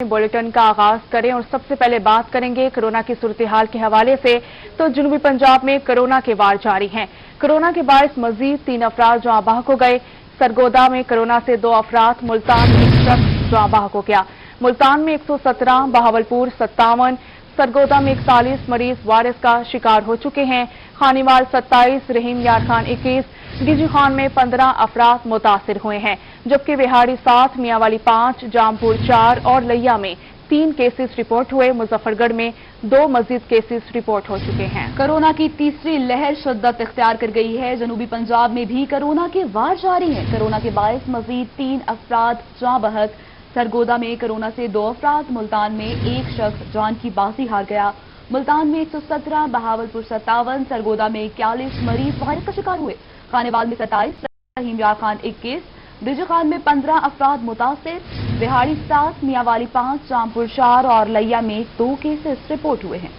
Bulletin का आगाज करें और सबसे पहले बात करेंगे कोरोना की सूरत-ए-हाल के हवाले से। तो जनूबी पंजाब में कोरोना के वार जारी हैं। कोरोना के बायस मजीद 3 अफराद जाँ बहक हो गए। सरगोदा में कोरोना से 2 अफराद, मुल्तान में 1 शख्स जाँ बहक हो गया। मुल्तान में 117, बहावलपुर 57, सरगोदा में 41 मरीज वायरस का शिकार हो चुके हैं। खानीवाल 27, रहीम यार खान 21, डीजी खान में 15 अफराद मुतासिर हुए हैं, जबकि बिहाड़ी 7, मियांवाली 5, जामपुर 4 और लैया में 3 केसेस रिपोर्ट हुए। मुजफ्फरगढ़ में 2 मजीद केसेस रिपोर्ट हो चुके हैं। कोरोना की तीसरी लहर शिद्दत इख्तियार कर गई है। जनूबी पंजाब में भी कोरोना के वार जारी हैं। कोरोना के बायस मजीद 3 अफराद जाँ बहक। सरगोदा में कोरोना से 2 अफराद, मुल्तान में 1 शख्स जान की बाजी हार गया। मुल्तान में 117, बहावलपुर 57, सरगोदा में 41 मरीज वायरस का शिकार हुए। खानेवाल में 27, रहीम यार खान 21, डीजी खान में 15 अफराद मुतासिर, बिहाड़ी 7, मियांवाली 5, जामपुर 4 और लैया में 2 केसेस रिपोर्ट हुए हैं।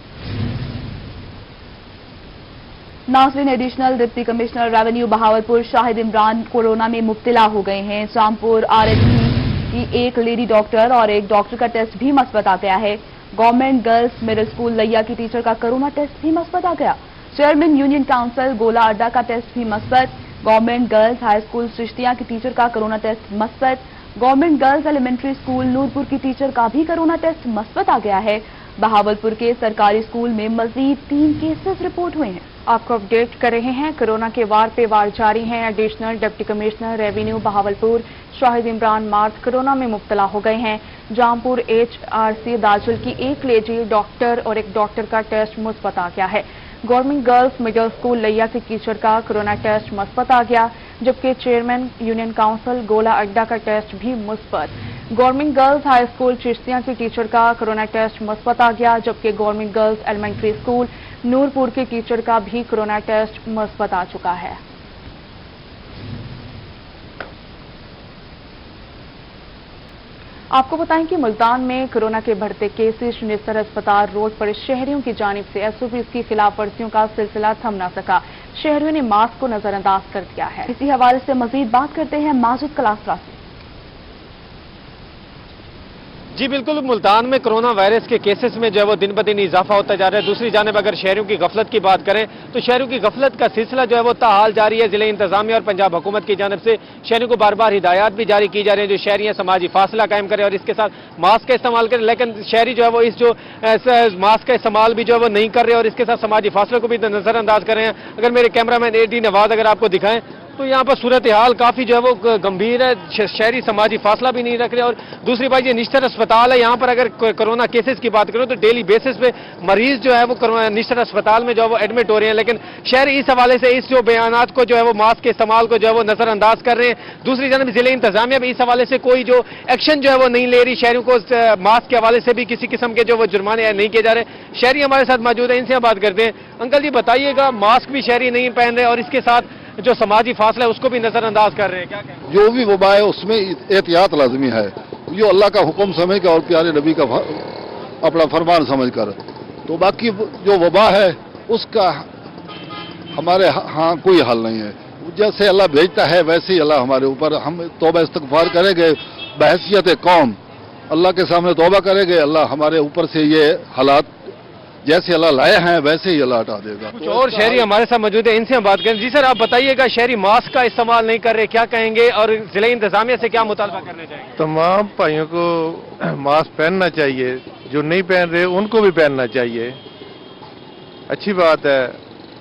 नाज़रीन, additional deputy commissioner revenue Bahawalpur Shahid Imran corona में मुब्तला हो गए हैं। जामपुर आरएचसी की एक लेडी डॉक्टर और एक डॉक्टर का टेस्ट भी मस्बत आ गया है। गवर्नमेंट गर्ल्स मिडिल स्कूल लैया की टीचर का कोरोना टेस्ट भी मस्बत आ गया। चेयरमैन यूनियन काउंसिल गोला अड्डा का टेस्ट भी मस्बत। गवर्नमेंट गर्ल्स हाई स्कूल सृष्टिया की टीचर का कोरोना टेस्ट मस्बत। Government girls elementary school Noorpur की टीचर का भी कोरोना टेस्ट मस्बत आ गया है। बहावलपुर के सरकारी स्कूल में मजीद 3 केसेस रिपोर्ट हुए हैं। आपको अपडेट कर रहे हैं। कोरोना के वार पे वार जारी हैं। Additional deputy commissioner revenue Bahawalpur Shahid Imran Marth corona में मुब्तला हो गए हैं। जामपुर HRC दाजुल की एक लेडी डॉक्टर और एक डॉक्टर का टेस्ट मुस्बत आ गया है। गवर्नमेंट गर्ल्स मिडिल स्कूल लैया की टीचर का कोरोना टेस्ट मुस्बत आ गया, जबकि चेयरमैन यूनियन काउंसिल गोला अड्डा का टेस्ट भी मुस्बत। Government girls high school Chishtia की टीचर का कोरोना टेस्ट मुस्बत आ गया, जबकि government girls elementary school Noorpur के टीचर का भी कोरोना टेस्ट मुस्बत आ चुका है। आपको बताएं कि मुल्तान में कोरोना के बढ़ते केसेस निस्तर अस्पताल रोड पर शहरियों की जानिब से SOPs की खिलाफ वर्जियों का सिलसिला थम न सका। शहरियों ने मास्क को नजरअंदाज कर दिया है। इसी हवाले से मजीद बात करते हैं माजिद कलासरा से। जी बिल्कुल, मुल्तान में कोरोना वायरस के केसेस में जो है वो दिन ब दिन इजाफा होता जा रहा है। दूसरी जानिब अगर शहरों की गफलत की बात करें तो शहरों की गफलत का सिलसिला जो है वो ताहाल जारी है। जिले इंतजामिया और पंजाब हुकूमत की जानिब से शहरों को बार बार हिदायत भी जारी की जा रही है, जो शहरी हैं समाजी फासला कायम करें और इसके साथ मास्क का इस्तेमाल करें। लेकिन शहरी जो है वो इस जो मास्क का इस्तेमाल भी जो है वो नहीं कर रहे और इसके साथ समाजी फासले को भी नजरअंदाज कर रहे हैं। अगर मेरे कैमरामैन AD नवाज अगर आपको दिखाएं तो यहाँ पर सूरत हाल काफी जो है वो गंभीर है। शहरी समाजी फासला भी नहीं रख रहे और दूसरी बात ये निश्चित अस्पताल है। यहाँ पर अगर कोरोना केसेस की बात करें तो डेली बेसिस पे मरीज जो है वो निश्चित अस्पताल में जो है वो एडमिट हो रहे हैं। लेकिन शहरी इस हवाले से इस जो बयानात को जो है वो मास्क के इस्तेमाल को जो है वो नजरअंदाज कर रहे हैं। दूसरी जानब जिले इंतजामिया भी इस हवाले से कोई जो एक्शन जो है वो नहीं ले रही। शहरों को मास्क के हवाले से भी किसी किस्म के जो वो जुर्माने नहीं किए जा रहे। शहरी हमारे साथ मौजूद है, इनसे बात करते हैं। अंकल जी बताइएगा, मास्क भी शहरी नहीं पहन रहे और इसके साथ जो समाजी फासला है उसको भी नजरअंदाज कर रहे हैं, क्या कहें? जो भी वबा है उसमें एहतियात लाजमी है। जो अल्लाह का हुक्म समझ कर और प्यारे नबी का अपना फरमान समझ कर, तो बाकी जो वबा है उसका हमारे हाँ कोई हल नहीं है। जैसे अल्लाह भेजता है वैसे ही अल्लाह हमारे ऊपर, हम तौबा इस्तगफार करेंगे बहैसियत कौम, अल्लाह के सामने तौबा करेंगे। अल्लाह हमारे ऊपर से ये हालात जैसे अल्लाह लाए हैं वैसे ही अल्लाह हटा देगा। कुछ और शहरी हमारे साथ मौजूद है, इनसे हम बात करें। जी सर, आप बताइएगा, शहरी मास्क का इस्तेमाल नहीं कर रहे, क्या कहेंगे और जिले इंतजामिया से क्या मुतालबा करने चाहिए? तमाम भाइयों को मास्क पहनना चाहिए, जो नहीं पहन रहे उनको भी पहनना चाहिए। अच्छी बात है,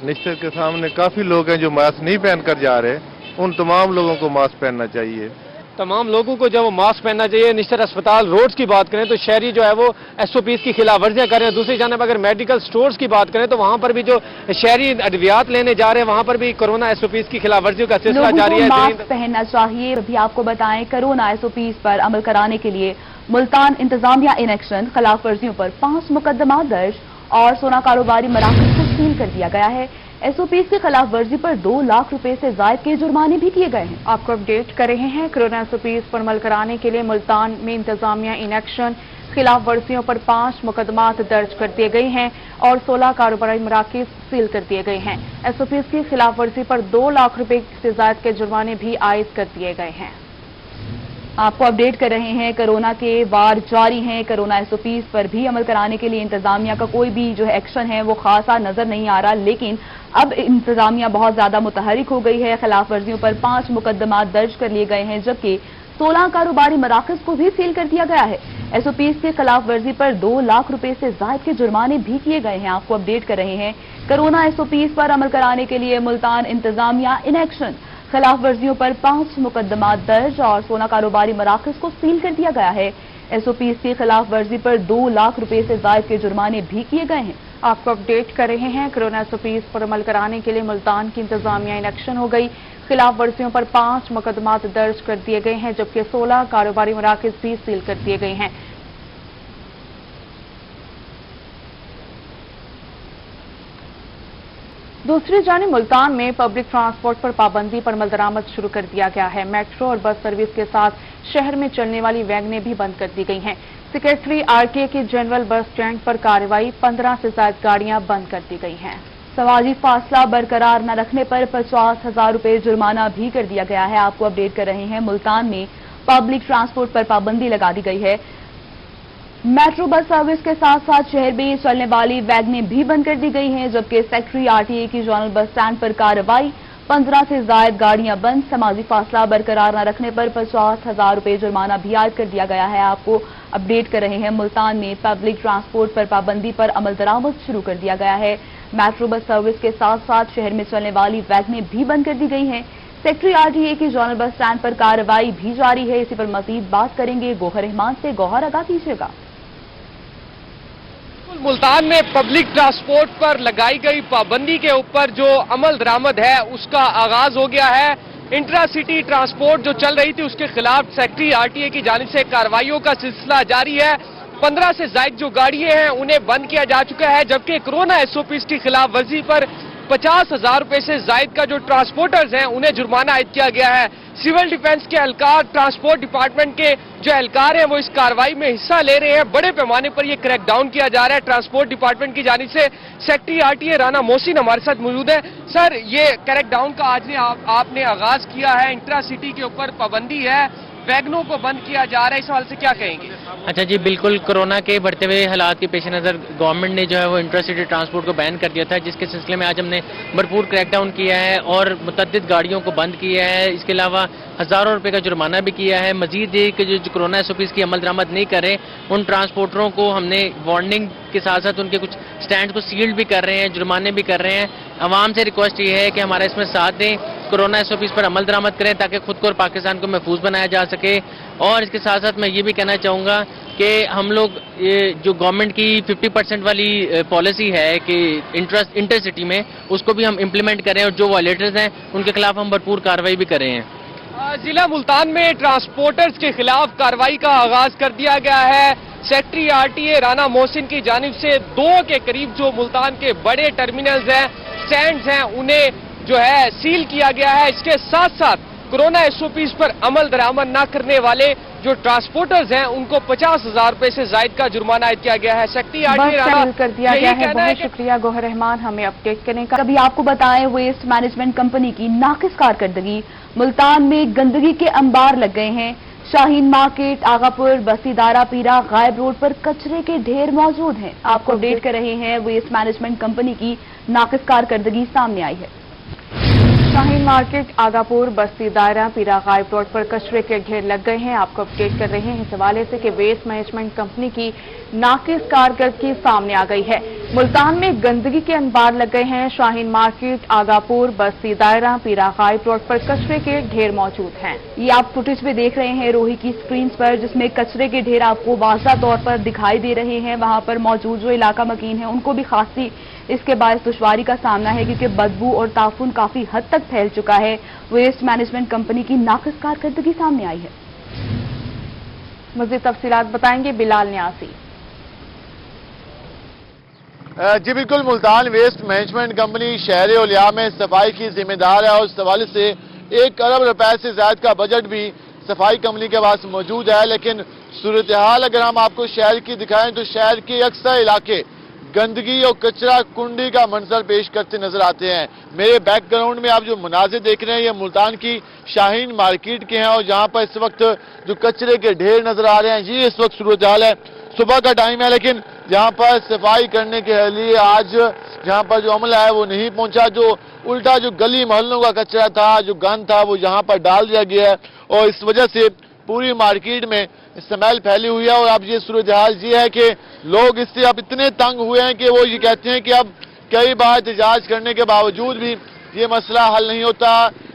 निश्चित के सामने काफी लोग हैं जो मास्क नहीं पहनकर जा रहे, उन तमाम लोगों को मास्क पहनना चाहिए। तमाम लोगों को जो वो मास्क पहनना चाहिए। निश्चित अस्पताल रोड्स की बात करें तो शहरी जो है वो SOPs की खिलाफ वर्जियां कर रहे हैं। दूसरी जानब अगर मेडिकल स्टोर्स की बात करें तो वहां पर भी जो शहरी अद्वियात लेने जा रहे हैं वहां पर भी कोरोना SOPs की खिलाफ वर्जियों का सिलसिला जारी है। मास्क पहनना चाहिए। अभी आपको बताएं, कोरोना SOPs पर अमल कराने के लिए मुल्तान इंतजामिया इन एक्शन, खिलाफ वर्जियों पर 5 मुकदमा दर्ज और सोना कारोबारी मराकज को सील कर दिया गया है। SOPs की खिलाफ वर्जी पर 2 लाख रुपए से जायद के जुर्माने भी किए गए हैं। आपको अपडेट कर रहे हैं। कोरोना SOPs पर अमल कराने के लिए मुल्तान में इंतजामिया इन एक्शन, खिलाफ वर्जियों पर 5 मुकदमात दर्ज कर दिए गए हैं और 16 कारोबारी मराकज सील कर दिए गए हैं। SOPs की खिलाफ वर्जी पर 2 लाख रुपए से जायद के जुर्माने भी आयद कर दिए गए हैं। आपको अपडेट कर रहे हैं, कोरोना के वार जारी हैं। कोरोना एसओपीज पर भी अमल कराने के लिए इंतजामिया का कोई भी जो है एक्शन है वो खासा नजर नहीं आ रहा, लेकिन अब इंतजामिया बहुत ज्यादा मुतहरिक हो गई है। खिलाफ वर्जियों पर 5 मुकदमा दर्ज कर लिए गए हैं, जबकि 16 कारोबारी मराकज को भी सील कर दिया गया है। एसओपीज के खिलाफ वर्जी पर 2 लाख रुपए से ज्यादा के जुर्माने भी किए गए हैं। आपको अपडेट कर रहे हैं, कोरोना एसओपीज पर अमल कराने के लिए मुल्तान इंतजामिया इन एक्शन। खिलाफ वर्जियों पर 5 मुकदमा दर्ज और 16 कारोबारी मराकज को सील कर दिया गया है। एसओपीज की खिलाफ वर्जी पर 2 लाख रुपए से ज्यादा के जुर्माने भी किए गए हैं। आपको अपडेट कर रहे हैं, कोरोना एसओपीज पर अमल कराने के लिए मुल्तान की इंतजामिया इन एक्शन हो गई। खिलाफ वर्जियों पर 5 मुकदमात दर्ज कर दिए गए हैं, जबकि 16 कारोबारी मराकज भी सील कर दिए गए हैं। दूसरी जानिब मुल्तान में पब्लिक ट्रांसपोर्ट पर पाबंदी पर अमल दरामद शुरू कर दिया गया है। मेट्रो और बस सर्विस के साथ शहर में चलने वाली वैगनें भी बंद कर दी गई हैं। सेक्रेटरी आरटीए के जनरल बस स्टैंड पर कार्रवाई, 15 से ज्यादा गाड़ियां बंद कर दी गई हैं। समाजी फासला बरकरार न रखने पर 50,000 रुपए जुर्माना भी कर दिया गया है। आपको अपडेट कर रहे हैं, मुल्तान में पब्लिक ट्रांसपोर्ट पर पाबंदी लगा दी गई है। मेट्रो बस सर्विस के साथ साथ शहर में चलने वाली वैगनें भी बंद कर दी गई हैं, जबकि सेक्रेटरी आरटीए की जनरल बस स्टैंड पर कार्रवाई, 15 से ज्यादा गाड़ियां बंद। समाजी फासला बरकरार न रखने पर 50,000 रुपए जुर्माना भी आयद कर दिया गया है। आपको अपडेट कर रहे हैं, मुल्तान में पब्लिक ट्रांसपोर्ट पर पाबंदी पर अमल दरामद शुरू कर दिया गया है। मेट्रो बस सर्विस के साथ साथ शहर में चलने वाली वैगनें भी बंद कर दी गई हैं। सेक्रेटरी आरटीए की जनरल बस स्टैंड पर कार्रवाई भी जारी है। इसी पर मजीद बात करेंगे गौहर रहमान से। गौहर, आगाह कीजिएगा। मुल्तान में पब्लिक ट्रांसपोर्ट पर लगाई गई पाबंदी के ऊपर जो अमल दरामद है उसका आगाज हो गया है। इंट्रा सिटी ट्रांसपोर्ट जो चल रही थी उसके खिलाफ सेक्रेटरी आरटीए की जानिब से कार्रवाइयों का सिलसिला जारी है। 15 से ज्यादा जो गाड़ियां हैं उन्हें बंद किया जा चुका है, जबकि कोरोना एसओपीज की खिलाफ वर्जी पर 50,000 रुपए से ज्यादा का जो ट्रांसपोर्टर्स हैं उन्हें जुर्माना आयद किया गया है। सिविल डिफेंस के एहलकार, ट्रांसपोर्ट डिपार्टमेंट के जो एहलकार हैं वो इस कार्रवाई में हिस्सा ले रहे हैं। बड़े पैमाने पर ये क्रैकडाउन किया जा रहा है। ट्रांसपोर्ट डिपार्टमेंट की जानिब से सेक्रेटरी आरटीए राना मोहसिन हमारे साथ मौजूद है। सर, ये क्रैकडाउन का आज आपने आगाज किया है, इंट्रा सिटी के ऊपर पाबंदी है, वैगनों को बंद किया जा रहा है, इस हवाले से क्या कहेंगे? अच्छा जी, बिल्कुल कोरोना के बढ़ते हुए हालात के पेश नज़र गवर्नमेंट ने जो है वो इंट्रासिटी ट्रांसपोर्ट को बैन कर दिया था, जिसके सिलसिले में आज हमने भरपूर क्रैकडाउन किया है और मुतअद्दिद गाड़ियों को बंद किया है। इसके अलावा हज़ारों रुपए का जुर्माना भी किया है। मजीद एक जो कोरोना एसओपीज की अमल दरामद नहीं कर रहे उन ट्रांसपोर्टरों को हमने वार्निंग के साथ साथ उनके कुछ स्टैंड को सील्ड भी कर रहे हैं, जुर्माने भी कर रहे हैं। आवाम से रिक्वेस्ट ये है कि हमारा इसमें साथ दें, कोरोना एसओपीज पर अमल दरामद करें ताकि खुद को और पाकिस्तान को महफूज बनाया जा सके। और इसके साथ साथ मैं ये भी कहना चाहूँगा कि हम लोग ये जो गवर्नमेंट की 50% वाली पॉलिसी है कि इंटरसिटी में, उसको भी हम इम्प्लीमेंट करें और जो वायलेटर्स हैं उनके खिलाफ हम भरपूर कार्रवाई भी कर रहे हैं। जिला मुल्तान में ट्रांसपोर्टर्स के खिलाफ कार्रवाई का आगाज कर दिया गया है। सेक्रेटरी आरटीए राना मोहसिन की जानिब से 2 के करीब जो मुल्तान के बड़े टर्मिनल्स हैं, स्टैंड्स हैं, उन्हें जो है सील किया गया है। इसके साथ साथ कोरोना एसओपीज पर अमल दरामद न करने वाले जो ट्रांसपोर्टर्स हैं उनको 50,000 रुपए से ज्यादा का जुर्माना आयद किया गया है। सेक्रेटरी आरटीए राना कर दिया गया है। बहुत शुक्रिया गौहर रहमान हमें अपडेट करने का। अभी आपको बताएं, वेस्ट मैनेजमेंट कंपनी की नाकिस कारकर्दगी। मुल्तान में गंदगी के अंबार लग गए हैं। शाहीन मार्केट, आगापुर, बसीदारा पीरा, गायब रोड पर कचरे के ढेर मौजूद हैं। आपको अपडेट कर रहे हैं, वेस्ट मैनेजमेंट कंपनी की नाकिस कारकर्दगी सामने आई है। शाहीन मार्केट, आगापुर, बस्ती दायरा, पीरा, गायब रोड पर कचरे के ढेर लग गए हैं। आपको अपडेट कर रहे हैं इस हवाले से कि वेस्ट मैनेजमेंट कंपनी की नाकिस कारकर्दगी सामने आ गई है। मुल्तान में गंदगी के अंबार लग गए हैं। शाहीन मार्केट, आगापुर, बस्ती दायरा, पीरा, गायब रोड पर कचरे के ढेर मौजूद हैं। ये आप फुटेज में देख रहे हैं रोही की स्क्रीन पर, जिसमें कचरे के ढेर आपको वाज़ा तौर पर दिखाई दे रहे हैं। वहां पर मौजूद जो इलाका मकीन है उनको भी खासी इसके बायस दुश्वारी का सामना है, क्योंकि बदबू और ताफुन काफी हद तक फैल चुका है। वेस्ट मैनेजमेंट कंपनी की नाकिस कारकर्दगी सामने आई है। मज़ीद तफसीलात बताएंगे बिलाल न्यासी। जी बिल्कुल, मुल्तान वेस्ट मैनेजमेंट कंपनी शहर ओलिया में सफाई की जिम्मेदार है और इस हवाले से 1 अरब रुपए से ज्यादा का बजट भी सफाई कंपनी के पास मौजूद है। लेकिन सूरत हाल अगर हम आपको शहर की दिखाएं तो शहर के अक्सर इलाके गंदगी और कचरा कुंडी का मंजर पेश करते नजर आते हैं। मेरे बैकग्राउंड में आप जो मनाजिर देख रहे हैं ये मुल्तान की शाहीन मार्केट के हैं और जहां पर इस वक्त जो कचरे के ढेर नजर आ रहे हैं ये इस वक्त सूरत हाल है। सुबह का टाइम है लेकिन जहां पर सफाई करने के लिए आज जहां पर जो अमला है वो नहीं पहुंचा। जो उल्टा जो गली मोहल्लों का कचरा था, जो गंद था, वो यहां पर डाल दिया गया है और इस वजह से पूरी मार्केट में स्मेल फैली हुई है। और अब ये सूरत हाल ये है कि लोग इससे अब इतने तंग हुए हैं कि वो ये कहते हैं कि अब कई बार एहतजाज करने के बावजूद भी ये मसला हल नहीं होता।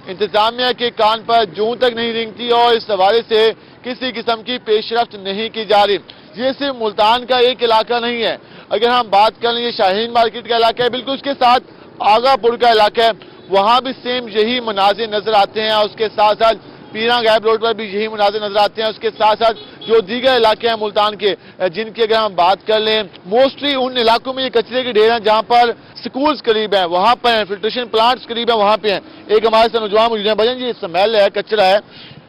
इंतजामिया के कान पर जूं तक नहीं रेंगती और इस हवाले से किसी किस्म की पेशरफ्त नहीं की जा रही। ये सिर्फ मुल्तान का एक इलाका नहीं है, अगर हम बात करें ये शाहीन मार्केट का इलाका है, बिल्कुल उसके साथ आगापुर का इलाका है, वहां भी सेम यही मनाजिर नजर आते हैं। उसके साथ साथ पीरा गायब रोड पर भी यही मनाजिर नजर आते हैं। उसके साथ साथ जो दीगर इलाके हैं मुल्तान के जिनकी अगर हम बात कर लें, मोस्टली उन इलाकों में ये कचरे के ढेर हैं जहां पर स्कूल्स करीब है, वहां पर फिल्ट्रेशन प्लांट्स करीब है, वहां पे हैं। एक हमारे साथ नौजवान मौजूद हैं। भजन जी स्मेल है, कचरा है,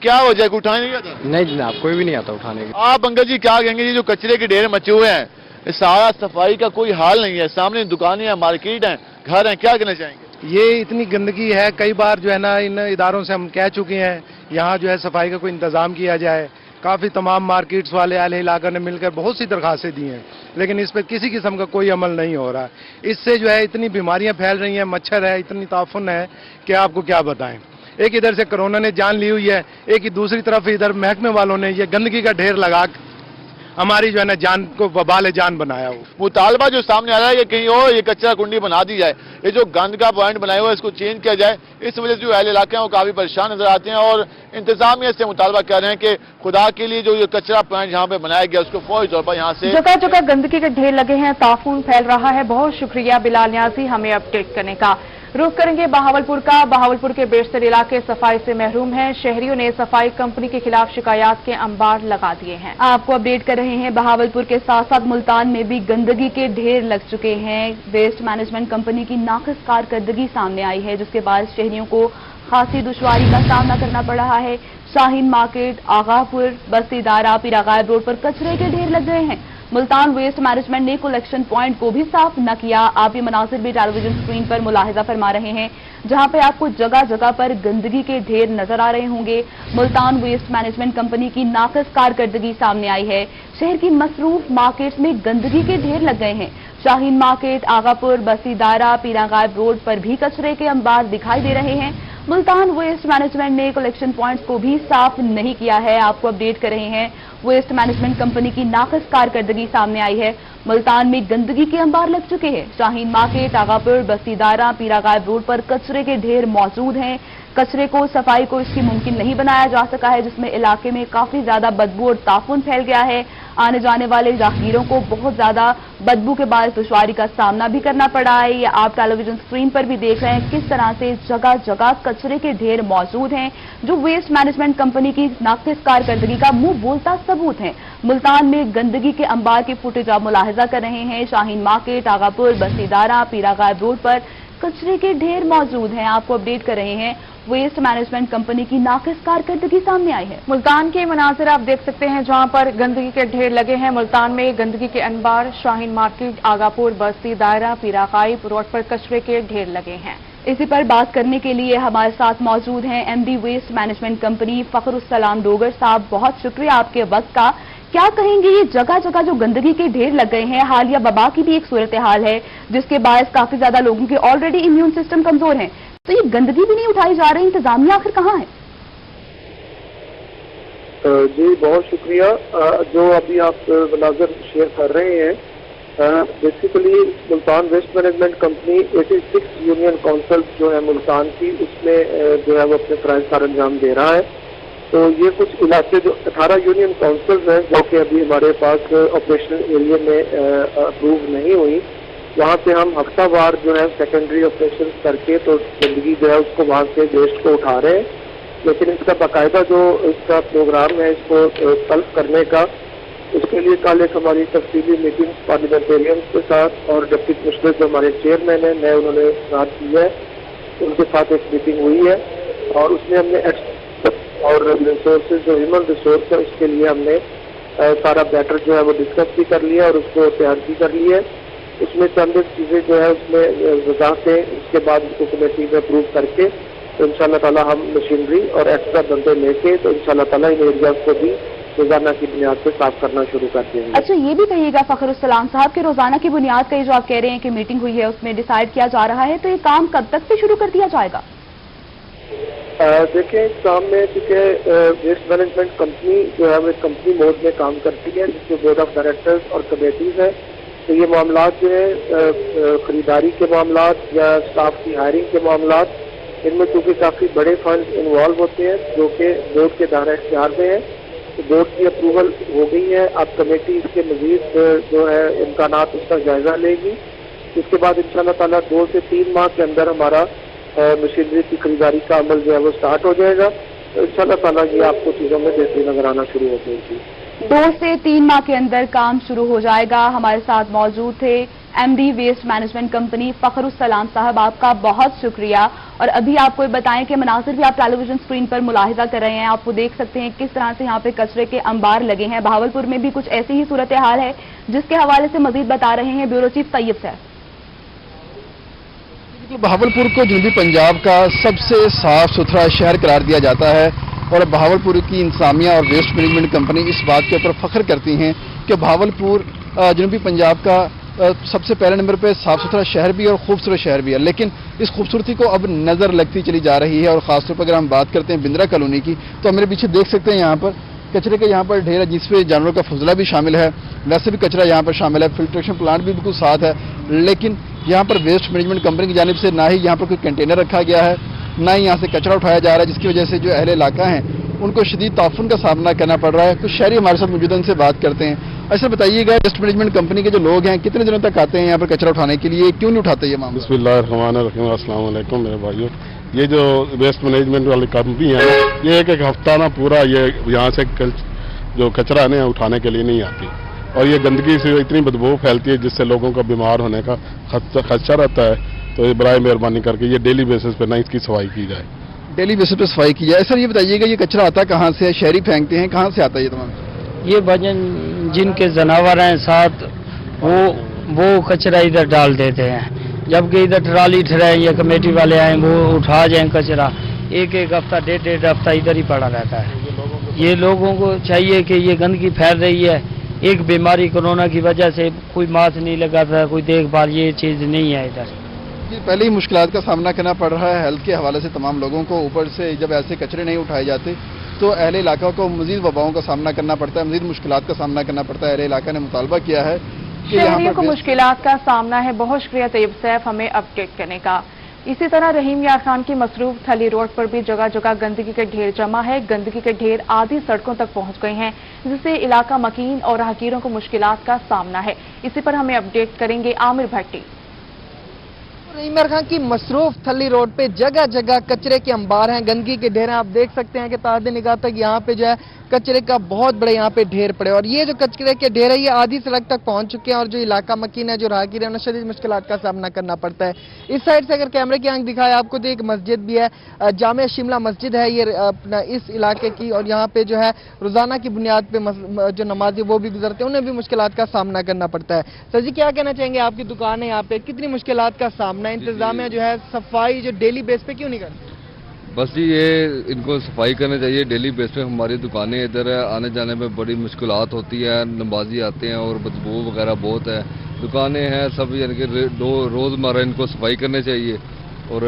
क्या वजह है, उठाने नहीं आता? नहीं जनाब, कोई भी नहीं आता उठाने की। आप अंकल जी क्या कहेंगे, ये जो कचरे के ढेर मचे हुए हैं, इस सारा सफाई का कोई हाल नहीं है, सामने दुकानें हैं, मार्केट हैं, घर हैं, क्या कहना चाहेंगे? ये इतनी गंदगी है, कई बार जो है ना इन इदारों से हम कह चुके हैं यहाँ जो है सफाई का कोई इंतजाम किया जाए। काफ़ी तमाम मार्केट्स वाले अहले इलाका ने मिलकर बहुत सी दरखास्तें दी हैं लेकिन इस पर किसी किस्म का कोई अमल नहीं हो रहा। इससे जो है इतनी बीमारियां फैल रही हैं, मच्छर है, इतनी ताफुन है कि आपको क्या बताएं। एक इधर से कोरोना ने जान ली हुई है, एक ही दूसरी तरफ इधर महकमे वालों ने ये गंदगी का ढेर लगा हमारी जो है ना जान को वबाल जान बनाया हो। मुतालबा जो सामने आ रहा है कि कहीं और ये कचरा कुंडी बना दी जाए, ये जो गंद का पॉइंट बनाया हुआ है इसको चेंज किया जाए। इस वजह से जो अहले इलाके हैं वो काफी परेशान नजर आते हैं और इंतजामिया से मुतालबा कर रहे हैं कि खुदा के लिए जो ये कचरा पॉइंट यहाँ पे बनाया गया उसको फौरी तौर पर यहाँ से जगह जगह गंदगी के ढेर लगे हैं, ताफून फैल रहा है। बहुत शुक्रिया बिलाल न्याजी हमें अपडेट करने का। रुख करेंगे बहावलपुर का। बहावलपुर के बेशतर इलाके सफाई से महरूम हैं। शहरियों ने सफाई कंपनी के खिलाफ शिकायत के अंबार लगा दिए हैं। आपको अपडेट कर रहे हैं बहावलपुर के साथ साथ मुल्तान में भी गंदगी के ढेर लग चुके हैं। वेस्ट मैनेजमेंट कंपनी की नाक़िस कारकर्दगी सामने आई है जिसके बाद शहरियों को खासी दुश्वारी का सामना करना पड़ रहा है। शाहीन मार्केट, आगापुर, बस्ती दारा, पीरा गायब रोड पर कचरे के ढेर लग गए हैं। मुल्तान वेस्ट मैनेजमेंट ने कलेक्शन पॉइंट को भी साफ न किया। आप ये मनासिर भी टेलीविजन स्क्रीन पर मुलाहिजा फरमा रहे हैं जहां पे आपको जगह जगह पर गंदगी के ढेर नजर आ रहे होंगे। मुल्तान वेस्ट मैनेजमेंट कंपनी की नाक़िस कारकर्दगी सामने आई है। शहर की मसरूफ मार्केट्स में गंदगी के ढेर लग गए हैं। शाहीन मार्केट, आगापुर, बस्ती दारा, पीरा गायब रोड पर भी कचरे के अंबार दिखाई दे रहे हैं। मुल्तान वेस्ट मैनेजमेंट ने कलेक्शन पॉइंट्स को भी साफ नहीं किया है। आपको अपडेट कर रहे हैं वेस्ट मैनेजमेंट कंपनी की नाक़िस कारकर्दगी सामने आई है। मुल्तान में गंदगी के अंबार लग चुके हैं। शाहीन मार्केट, आगापुर, बस्ती दारा, पीरा गायब रोड पर कचरे के ढेर मौजूद हैं। कचरे को सफाई को इसकी मुमकिन नहीं बनाया जा सका है जिसमें इलाके में काफी ज्यादा बदबू और ताफुन फैल गया है। आने जाने वाले राहगीरों को बहुत ज्यादा बदबू के बाद दुश्वारी का सामना भी करना पड़ा है। ये आप टेलीविजन स्क्रीन पर भी देख रहे हैं किस तरह से जगह जगह कचरे के ढेर मौजूद हैं जो वेस्ट मैनेजमेंट कंपनी की नाक़िस कारकर्दगी का मुंह बोलता सबूत है। मुल्तान में गंदगी के अंबार की फुटेज आप मुलाहिजा कर रहे हैं। शाहीन मार्केट, आगापुर, बस्ती दारा, पीरा गायब रोड पर कचरे के ढेर मौजूद हैं। आपको अपडेट कर रहे हैं वेस्ट मैनेजमेंट कंपनी की नाक़िस कारकर्दगी सामने आई है। मुल्तान के मनाजिर आप देख सकते हैं जहां पर गंदगी के ढेर लगे हैं। मुल्तान में गंदगी के अंबार, शाहीन मार्केट, आगापुर, बस्ती दायरा, पीरा गायब रोड पर कचरे के ढेर लगे हैं। इसी पर बात करने के लिए हमारे साथ मौजूद हैं MD waste management company Fakhrussalam Dogar sahab. बहुत शुक्रिया आपके वक्त का। क्या कहेंगे, ये जगह जगह जो गंदगी के ढेर लग गए हैं, हालिया वबा की भी एक सूरत हाल है जिसके बायस काफी ज्यादा लोगों के ऑलरेडी इम्यून सिस्टम कमजोर है, तो ये गंदगी भी नहीं उठाई जा रही, इंतजामिया आखिर कहाँ है? जी बहुत शुक्रिया। जो अभी आप मनाज़िर शेयर कर रहे हैं, basically Multan waste management company 86 union council जो है मुल्तान की, उसमें जो है वो अपने फ़राइज़ सर अंजाम दे रहा है। तो ये कुछ इलाके जो 18 यूनियन काउंसिल्स हैं जो कि अभी हमारे पास ऑपरेशनल एरिया में अप्रूव नहीं हुई, वहाँ पे हम हफ्तावार जो है सेकेंडरी ऑपरेशन करके तो गंदगी जो है उसको वहाँ से वेस्ट को उठा रहे हैं। लेकिन इसका बाकायदा जो इसका प्रोग्राम है इसको सल्व करने का, उसके लिए कल एक हमारी तफसीली मीटिंग पार्लियामेंटेरियंस के साथ और डिप्टी कमिश्नर जो हमारे चेयरमैन है नए उन्होंने साथ की है, उनके साथ एक मीटिंग हुई है और उसमें हमने और रिसोर्सेज जो ह्यूमन रिसोर्स है उसके लिए हमने सारा बैटर जो है वो डिस्कस भी कर लिया और उसको तैयार भी कर लिया है। اس میں چند چیزیں جو ہے اس میں وضاحتیں اس کے بعد اس کو کمیٹی میں اپروو کر کے تو انشاءاللہ تعالیٰ ہم مشینری اور ایکسٹرا بندے لے کے تو انشاءاللہ تعالیٰ ان ایریاز کو بھی روزانہ کی بنیاد پہ صاف کرنا شروع کر دیں گے. اچھا، یہ بھی کہیے گا فخر السلام صاحب کہ روزانہ کی بنیاد کا یہ جو آپ کہہ رہے ہیں کہ میٹنگ ہوئی ہے اس میں ڈیسائیڈ کیا جا رہا ہے، تو یہ کام کب تک سے شروع کر دیا جائے گا؟ دیکھیں، اس کام میں چونکہ ویسٹ مینجمنٹ کمپنی جو ہے وہ کمپنی موڈ میں کام کرتی ہے جس کے بورڈ آف ڈائریکٹرز اور کمیٹیز ہیں، تو یہ معاملات جو ہے خریداری کے معاملات یا اسٹاف کی ہائرنگ کے معاملات، ان میں چونکہ کافی بڑے فنڈ انوالو ہوتے ہیں جو کہ بورڈ کے دائرہ اختیار میں ہیں، تو بورڈ کی اپروول ہو گئی ہے. اب کمیٹی اس کے مزید جو ہے امکانات اس کا جائزہ لے گی. اس کے بعد انشاءاللہ تعالیٰ 2 سے 3 ماہ کے اندر ہمارا مشینری کی خریداری کا عمل جو ہے وہ سٹارٹ ہو جائے گا. تو انشاءاللہ تعالیٰ یہ آپ کو چیزوں میں بہتری نظر آنا شروع ہو جائے گی. 2 سے 3 ماہ کے اندر کام شروع ہو جائے گا. ہمارے ساتھ موجود تھے M D waste management company Fakhar ussalam صاحب، آپ کا بہت شکریہ. اور ابھی آپ کو یہ بتائیں کہ مناظر بھی آپ ٹیلی ویژن اسکرین پر ملاحظہ کر رہے ہیں، آپ کو دیکھ سکتے ہیں کس طرح سے یہاں پہ کچرے کے انبار لگے ہیں. بہاولپور میں بھی کچھ ایسی ہی صورتحال ہے جس کے حوالے سے مزید بتا رہے ہیں بیورو چیف طیب صاحب. بہاولپور کو جنوبی پنجاب کا سب سے صاف ستھرا شہر قرار دیا جاتا ہے اور بہاولپور کی انتظامیہ اور ویسٹ مینجمنٹ کمپنی اس بات کے اوپر فخر کرتی ہیں کہ بہاولپور جنوبی پنجاب کا سب سے پہلے نمبر پہ صاف ستھرا شہر بھی ہے اور خوبصورت شہر بھی ہے. لیکن اس خوبصورتی کو اب نظر لگتی چلی جا رہی ہے اور خاص طور پر اگر ہم بات کرتے ہیں بندرا کالونی کی تو ہم میرے پیچھے دیکھ سکتے ہیں یہاں پر کچرے کا یہاں پر ڈھیر ہے جس پہ جانوروں کا فضلہ بھی شامل ہے. ویسے بھی کچرا یہاں پر شامل ہے، فلٹریشن پلانٹ بھی بالکل ساتھ ہے، لیکن یہاں پر ویسٹ مینجمنٹ کمپنی کی جانب سے نہ ہی یہاں پر کوئی کنٹینر رکھا گیا ہے، نہ ہی یہاں سے کچرا اٹھایا جا رہا ہے، جس کی وجہ سے جو اہل علاقہ ہیں ان کو شدید تعفن کا سامنا کرنا پڑ رہا ہے. کچھ شہری ہمارے ساتھ موجود ہیں، ان سے بات کرتے ہیں. ایسا بتائیے گا ویسٹ مینجمنٹ کمپنی کے جو لوگ ہیں کتنے دنوں تک آتے ہیں یہاں پر کچرا اٹھانے کے لیے، کیوں نہیں اٹھاتے یہ معاملہ؟ بسم اللہ الرحمن الرحیم. السلام علیکم میرے بھائیوں. یہ جو ویسٹ مینجمنٹ والی کمپنی ہے یہ ایک ہفتہ نا پورا یہ یہاں سے جو کچرا ہے نا اٹھانے کے لیے نہیں آتی اور یہ گندگی سے اتنی بدبو پھیلتی ہے جس سے لوگوں کا بیمار ہونے کا خدشہ رہتا ہے. تو یہ برائے مہربانی کر کے یہ ڈیلی بیسس پہ نہ اس کی صفائی کی جائے. ڈیلی بیسس پہ صفائی کی جائے. سر یہ بتائیے گا یہ کچرا آتا کہاں سے ہے؟ شہری پھینکتے ہیں، کہاں سے آتا ہے یہ تمام؟ یہ بھجن جن کے جانور ہیں ساتھ وہ کچرا ادھر ڈال دیتے ہیں، جبکہ ادھر ٹرالی ٹھہرائیں یا کمیٹی والے آئیں وہ اٹھا جائیں کچرا. ایک ہفتہ ڈیڑھ ہفتہ ادھر ہی پڑا رہتا ہے. یہ لوگوں کو چاہیے کہ یہ گندگی پھیل رہی ہے، ایک بیماری کورونا کی وجہ سے کوئی ماسک نہیں لگاتا، کوئی دیکھ بھال، یہ چیز نہیں ہے ادھر. پہلے ہی مشکلات کا سامنا کرنا پڑ رہا ہے ہیلتھ کے حوالے سے تمام لوگوں کو. اوپر سے جب ایسے کچرے نہیں اٹھائے جاتے تو اہل علاقہ کو مزید وباؤں کا سامنا کرنا پڑتا ہے، مزید مشکلات کا سامنا کرنا پڑتا ہے. اہل علاقہ نے مطالبہ کیا ہے کہ شہریوں کو مشکلات کا سامنا ہے. بہت شکریہ طیب سیف ہمیں اپڈیٹ کرنے کا. اسی طرح رحیم یار خان کی مصروف تھلی روڈ پر بھی جگہ جگہ گندگی کے ڈھیر جمع ہے. گندگی کے ڈھیر آدھی سڑکوں تک پہنچ گئے ہیں جس سے علاقہ مکین اور راہگیروں کو مشکلات کا سامنا ہے. اسی پر ہمیں اپڈیٹ کریں گے عامر بھٹی. رحیم یار خان کی مصروف تھلی روڈ پہ جگہ جگہ کچرے کے انبار ہیں، گندگی کے ڈھیر ہیں. آپ دیکھ سکتے ہیں کہ تازہ نگاہ تک یہاں پہ جو ہے کچرے کا بہت بڑے یہاں پہ ڈھیر پڑے اور یہ جو کچرے کے ڈھیر ہے یہ آدھی سڑک تک پہنچ چکے ہیں اور جو علاقہ مکین ہے، جو راہگیر ہے، انہیں شدید مشکلات کا سامنا کرنا پڑتا ہے. اس سائڈ سے اگر کیمرے کی آنکھ دکھائے آپ کو تو ایک مسجد بھی ہے، جامع شملہ مسجد ہے یہ اپنا اس علاقے کی، اور یہاں پہ جو ہے روزانہ کی بنیاد پہ جو نمازی وہ بھی گزرتے ہیں، انہیں بھی مشکلات کا سامنا کرنا پڑتا ہے. سر جی کیا کہنا چاہیں گے، آپ کی دکان ہے یہاں پہ، کتنی مشکلات کا سامنا ہے؟ انتظامیہ جو ہے صفائی جو ڈیلی بیس پہ کیوں نہیں کرتی؟ بس جی یہ ان کو صفائی کرنا چاہیے ڈیلی بیس پہ. ہماری دکانیں ادھر ہے، آنے جانے میں بڑی مشکلات ہوتی ہے، نمازی آتے ہیں اور بدبو وغیرہ بہت ہے. دکانیں ہیں سب، یعنی کہ روزمرہ ان کو صفائی کرنے چاہیے اور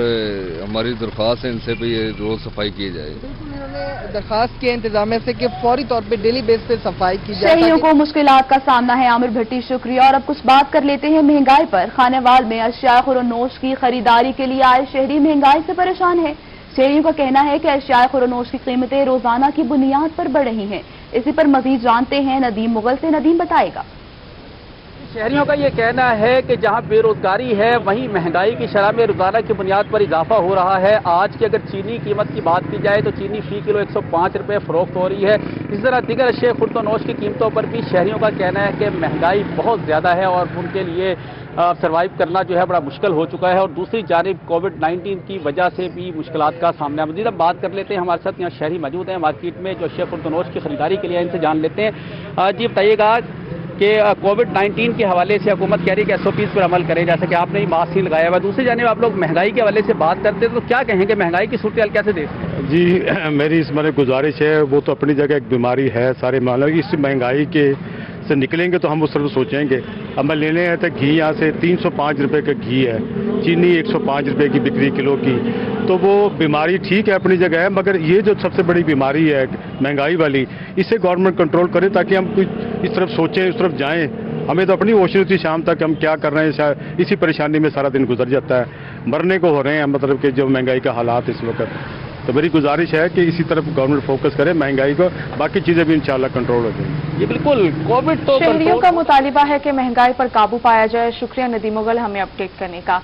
ہماری درخواست ہے ان سے بھی یہ روز صفائی کی جائے. بالکل انہوں نے درخواست کی انتظامیہ سے کہ فوری طور پہ ڈیلی بیس پہ صفائی کی جائے. شہریوں کو مشکلات کا سامنا ہے. عامر بھٹی شکریہ. اور اب کچھ بات کر لیتے ہیں مہنگائی پر. خانے وال میں اشیاء خور و نوش کی خریداری کے لیے آئے شہری مہنگائی سے پریشان ہے. شہریوں کا کہنا ہے کہ اشیاء خور و نوش کی قیمتیں روزانہ کی بنیاد پر بڑھ رہی ہیں. اسی پر مزید جانتے ہیں ندیم مغل سے. ندیم بتائے گا. شہریوں کا یہ کہنا ہے کہ جہاں بے روزگاری ہے وہیں مہنگائی کی شرح میں روزانہ کی بنیاد پر اضافہ ہو رہا ہے. آج کی اگر چینی قیمت کی بات کی جائے تو چینی فی کلو 105 روپے فروخت ہو رہی ہے. اس طرح دیگر اشیاء خورد و نوش کی قیمتوں پر بھی شہریوں کا کہنا ہے کہ مہنگائی بہت زیادہ ہے اور ان کے لیے سروائیو کرنا جو ہے بڑا مشکل ہو چکا ہے. اور دوسری جانب کووڈ-19 کی وجہ سے بھی مشکلات کا سامنا ہے. مزید اب بات کر لیتے ہیں، ہمارے ساتھ یہاں شہری موجود ہیں مارکیٹ میں جو اشیاء خورد و نوش کی خریداری کے لیے ان سے جان لیتے ہیں. جی بتائیے گا कि कोविड-19 के हवाले से हुकूमत कह रही है कि SOPs पर अमल करें, जैसे कि आपने ही मास्क ही लगाया हुआ। दूसरी जानिब आप लोग महंगाई के हवाले से बात करते हैं तो क्या कहेंगे, महंगाई की सूरत कैसे देखते हैं? जी मेरी इस मैंने गुजारिश है, वो तो अपनी जगह एक बीमारी है, सारे मामले इस महंगाई के से निकलेंगे तो हम उस तरफ सोचेंगे। अब मैं लेने आया था घी, यहाँ से 305 रुपए का घी है, चीनी 105 रुपए की बिक्री किलो की, तो वो बीमारी ठीक है अपनी जगह है, मगर ये जो सबसे बड़ी बीमारी है महंगाई वाली, इसे गवर्नमेंट कंट्रोल करे ताकि हम कुछ इस तरफ सोचें, इस तरफ जाएं। हमें तो अपनी होश नहीं थी शाम तक हम क्या कर रहे हैं, इसी परेशानी में सारा दिन गुजर जाता है, मरने को हो रहे हैं, मतलब कि जो महंगाई का हालात इस वक्त। तो मेरी गुजारिश है कि इसी तरफ गवर्नमेंट फोकस करे महंगाई को, बाकी चीजें भी इंशाल्लाह कंट्रोल हो जाएंगी। ये बिल्कुल कोविड तो शहरियों का मुतालिबा है कि महंगाई पर काबू पाया जाए। शुक्रिया नदीम मुगल हमें अपडेट करने का।